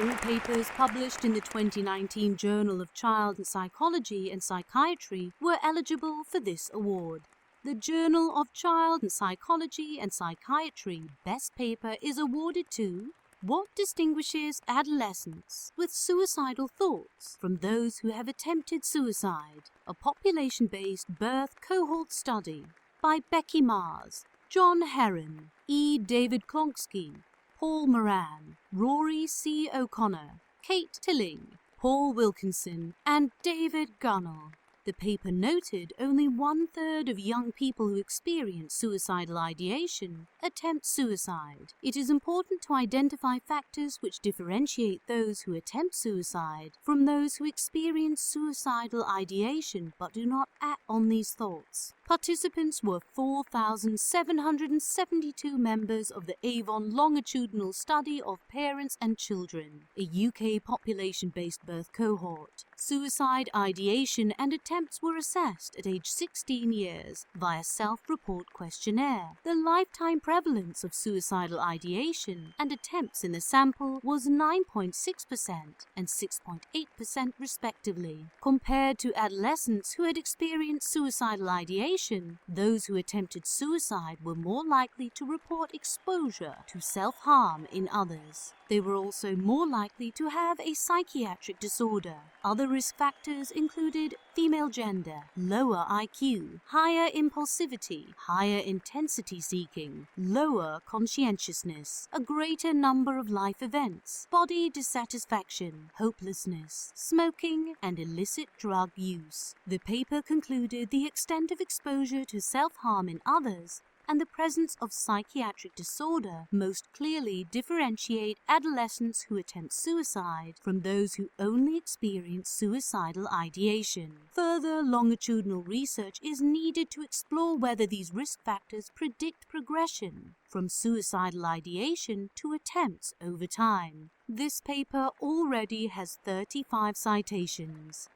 All papers published in the 2019 Journal of Child Psychology and Psychiatry were eligible for this award. The Journal of Child Psychology and Psychiatry Best Paper is awarded to What distinguishes adolescents with suicidal thoughts from those who have attempted suicide? A population-based birth cohort study by Becky Mars, Jon Heron, E. David Klonsky, Paul Moran, Rory C. O'Connor, Kate Tilling, Paul Wilkinson, and David Gunnell. The paper noted only 1/3 of young people who experience suicidal ideation attempt suicide. It is important to identify factors which differentiate those who attempt suicide from those who experience suicidal ideation but do not act on these thoughts. Participants were 4,772 members of the Avon Longitudinal Study of Parents and Children, a UK population-based birth cohort. Suicide ideation and attempts were assessed at age 16 years via self-report questionnaire. The lifetime prevalence of suicidal ideation and attempts in the sample was 9.6% and 6.8% respectively. Compared to adolescents who had experienced suicidal ideation, those who attempted suicide were more likely to report exposure to self-harm in others. They were also more likely to have a psychiatric disorder. Other risk factors included female gender, lower IQ, higher impulsivity, higher intensity seeking, lower conscientiousness, a greater number of life events, body dissatisfaction, hopelessness, smoking, and illicit drug use. The paper concluded the extent of exposure to self-harm in others and the presence of psychiatric disorder most clearly differentiate adolescents who attempt suicide from those who only experience suicidal ideation. Further longitudinal research is needed to explore whether these risk factors predict progression from suicidal ideation to attempts over time. This paper already has 35 citations.